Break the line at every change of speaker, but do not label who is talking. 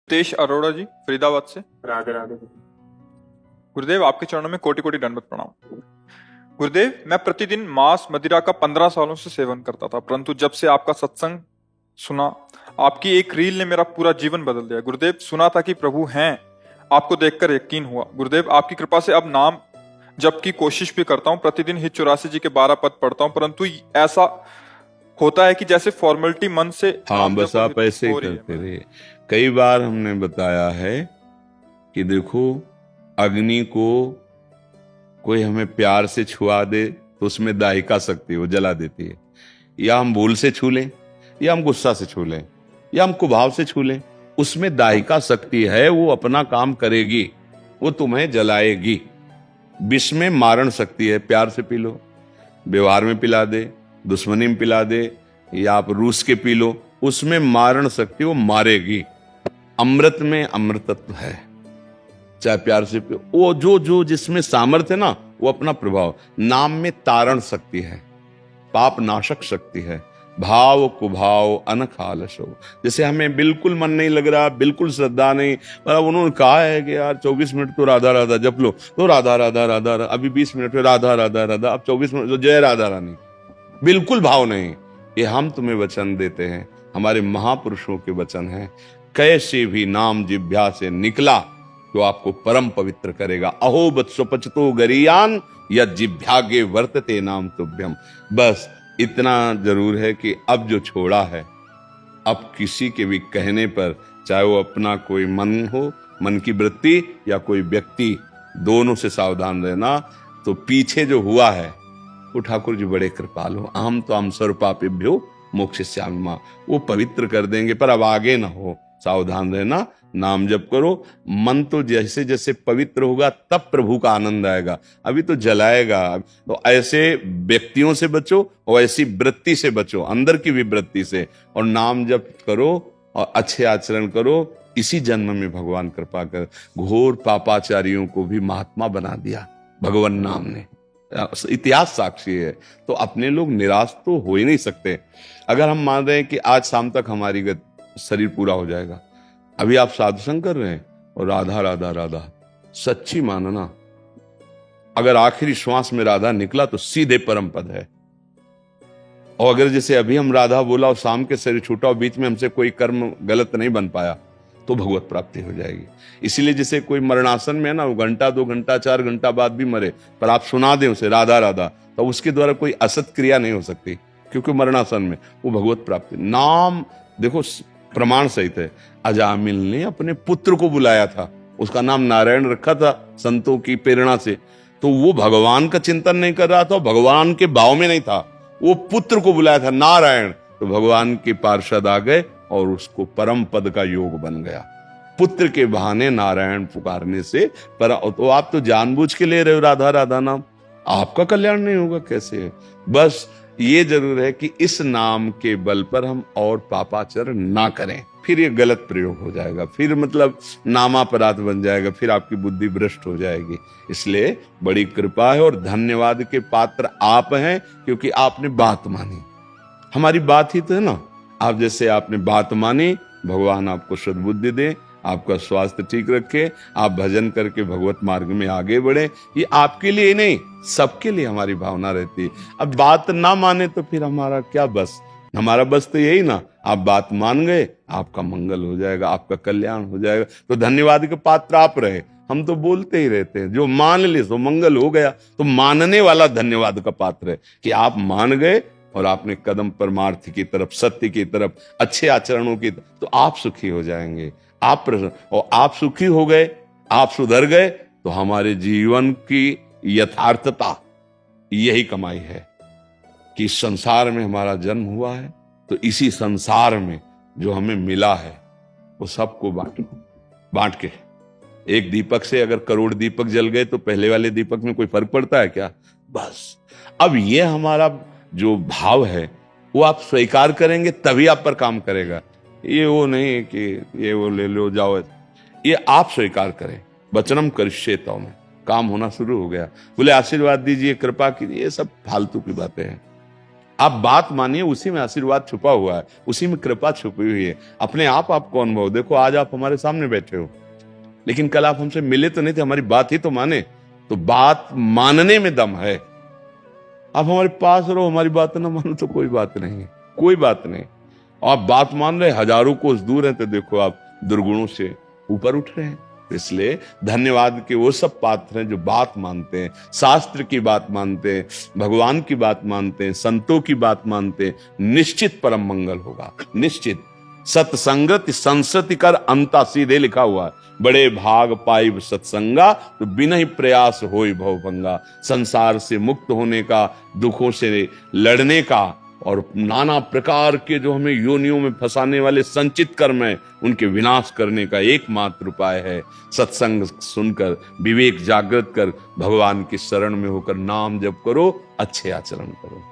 तेज अरोड़ा जी फरीदाबाद से।
राधे राधे।
गुरुदेव, आपके चरणों में कोटि कोटि दंडवत प्रणाम। गुरुदेव, मैं प्रतिदिन मांस मदिरा का 15 सालों से सेवन करता था, परंतु जब से आपका सत्संग सुना, आपकी एक रील ने मेरा पूरा जीवन बदल दिया। गुरुदेव, सुना था कि प्रभु हैं, आपको देखकर यकीन हुआ। गुरुदेव, आपकी कृपा से अब नाम जप की कोशिश भी करता हूँ। प्रतिदिन ही 84 जी के 12 पद पढ़ता हूँ, परंतु ऐसा होता है कि जैसे फॉर्मेलिटी मन से।
हाँ, बस आप ऐसे ही करते रहिए। कई बार हमने बताया है कि देखो, अग्नि को कोई हमें प्यार से छुआ दे तो उसमें दाहिका शक्ति वो जला देती है, या हम भूल से छू लें, या हम गुस्सा से छू लें, या हम कुभाव से छू लें, उसमें दाहिका शक्ति है, वो अपना काम करेगी, वो तुम्हें जलाएगी। विष में मारण शक्ति है, प्यार से पी लो, व्यवहार में पिला दे, दुश्मनी में पिला दे, या आप रूस के पी लो, उसमें मारण शक्ति वो मारेगी। अमृत में अमृतत्व है, चाहे प्यार से पियो। वो जो जो जिसमें सामर्थ्य है ना, वो अपना प्रभाव। नाम में तारण शक्ति है, पाप नाशक शक्ति है, भाव कुभाव अनखालशो। जैसे हमें बिल्कुल मन नहीं लग रहा, बिल्कुल श्रद्धा नहीं, पर उन्होंने कहा है कि यार 24 मिनट तो राधा राधा जप लो, तो राधा राधा राधा, अभी 20 मिनट में राधा राधा राधा, अब 24 मिनट तो जय राधा रानी, बिल्कुल भाव नहीं। ये हम तुम्हें वचन देते हैं, हमारे महापुरुषों के वचन हैं। कैसे भी नाम जिह्वा से निकला तो आपको परम पवित्र करेगा। अहो बत स्वपचतो गरीयान या जिह्वागे वर्तते नाम तुभ्यम। बस इतना जरूर है कि अब जो छोड़ा है, अब किसी के भी कहने पर, चाहे वो अपना कोई मन हो, मन की वृत्ति, या कोई व्यक्ति, दोनों से सावधान रहना। तो पीछे जो हुआ है, वो ठाकुर जी बड़े कृपालु, अहम तो हम सर्वपापेभ्यो मोक्षयिष्यामि, वो पवित्र कर देंगे। पर अब आगे ना हो, सावधान रहना, नाम जप करो। मन तो जैसे जैसे पवित्र होगा तब प्रभु का आनंद आएगा, अभी तो जलाएगा। तो ऐसे व्यक्तियों से बचो और ऐसी वृत्ति से बचो, अंदर की भी वृत्ति से, और नाम जप करो और अच्छे आचरण करो। इसी जन्म में भगवान कृपा कर घोर पापाचारियों को भी महात्मा बना दिया भगवान नाम ने, इतिहास साक्षी है। तो अपने लोग निराश तो हो ही नहीं सकते। अगर हम मान रहे हैं कि आज शाम तक हमारी शरीर पूरा हो जाएगा, अभी आप साधु संग कर रहे हैं और राधा राधा राधा, सच्ची मानना, अगर आखिरी श्वास में राधा निकला तो सीधे परम पद है। और अगर जैसे अभी हम राधा बोला और शाम के शरीर छूटा और बीच में हमसे कोई कर्म गलत नहीं बन पाया, तो भगवत प्राप्ति हो जाएगी। इसीलिए जैसे कोई मरणासन में है ना, वो घंटा 2 घंटा 4 घंटा बाद भी मरे, पर आप सुना दें उसे राधा राधा, तो उसके द्वारा कोई असत क्रिया नहीं हो सकती, क्योंकि मरणासन में वो भगवत प्राप्ति। नाम देखो प्रमाण सहित है। अजामिल ने अपने पुत्र को बुलाया था, उसका नाम नारायण रखा था संतों की प्रेरणा से, तो वो भगवान का चिंतन नहीं कर रहा था, भगवान के भाव में नहीं था, वो पुत्र को बुलाया था नारायण, तो भगवान के पार्षद आ गए और उसको परम पद का योग बन गया। पुत्र के बहाने नारायण पुकारने से। पर तो आप तो जानबूझ के ले रहे हो राधा राधा नाम, आपका कल्याण नहीं होगा कैसे? बस ये जरूर है कि इस नाम के बल पर हम और पापाचरण ना करें, फिर ये गलत प्रयोग हो जाएगा, फिर मतलब नामापराध बन जाएगा, फिर आपकी बुद्धि भ्रष्ट हो जाएगी। इसलिए बड़ी कृपा है और धन्यवाद के पात्र आप हैं, क्योंकि आपने बात मानी। हमारी बात ही तो है ना, आप जैसे आपने बात मानी, भगवान आपको सद्बुद्धि दे, आपका स्वास्थ्य ठीक रखे, आप भजन करके भगवत मार्ग में आगे बढ़े। ये आपके लिए नहीं, सबके लिए हमारी भावना रहती है। अब बात ना माने तो फिर हमारा क्या बस? हमारा बस तो यही ना, आप बात मान गए, आपका मंगल हो जाएगा, आपका कल्याण हो जाएगा। तो धन्यवाद के पात्र आप रहे। हम तो बोलते ही रहते हैं, जो मान ले सो मंगल हो गया। तो मानने वाला धन्यवाद का पात्र है कि आप मान गए और आपने कदम परमार्थ की तरफ, सत्य की तरफ, अच्छे आचरणों की तरफ, तो आप सुखी हो जाएंगे। आप प्रसन्न, और आप सुखी हो गए, आप सुधर गए, तो हमारे जीवन की यथार्थता यही कमाई है कि इस संसार में हमारा जन्म हुआ है, तो इसी संसार में जो हमें मिला है वो सबको बांट के। एक दीपक से अगर करोड़ दीपक जल गए तो पहले वाले दीपक में कोई फर्क पड़ता है क्या? बस अब ये हमारा जो भाव है वो आप स्वीकार करेंगे तभी आप पर काम करेगा। ये वो नहीं कि ये वो ले लो जाओ, ये आप स्वीकार करें। वचनम करिष्ये तव में काम होना शुरू हो गया। बोले आशीर्वाद दीजिए, कृपा कीजिए, ये सब फालतू की बातें हैं। आप बात मानिए, उसी में आशीर्वाद छुपा हुआ है, उसी में कृपा छुपी हुई है। अपने आप आपको अनुभव। देखो आज आप हमारे सामने बैठे हो, लेकिन कल आप हमसे मिले तो नहीं थे, हमारी बात ही तो माने। तो बात मानने में दम है। आप हमारे पास रहो, हमारी बात ना मानो तो कोई बात नहीं है, कोई बात नहीं। आप बात मान रहे, हजारों कोस दूर हैं, तो देखो आप दुर्गुणों से ऊपर उठ रहे हैं। इसलिए धन्यवाद के वो सब पात्र हैं जो बात मानते हैं, शास्त्र की बात मानते हैं, भगवान की बात मानते हैं, संतों की बात मानते हैं। निश्चित परम मंगल होगा, निश्चित। सत्संगति संसति कर अंता, सीधे लिखा हुआ है। बड़े भाग पाई सत्संगा, तो बिना ही प्रयास होई भवभंगा। संसार से मुक्त होने का, दुखों से लड़ने का, और नाना प्रकार के जो हमें योनियों में फंसाने वाले संचित कर्म है, उनके विनाश करने का एकमात्र उपाय है सत्संग सुनकर, विवेक जागृत कर, भगवान की शरण में होकर नाम जप करो, अच्छे आचरण करो।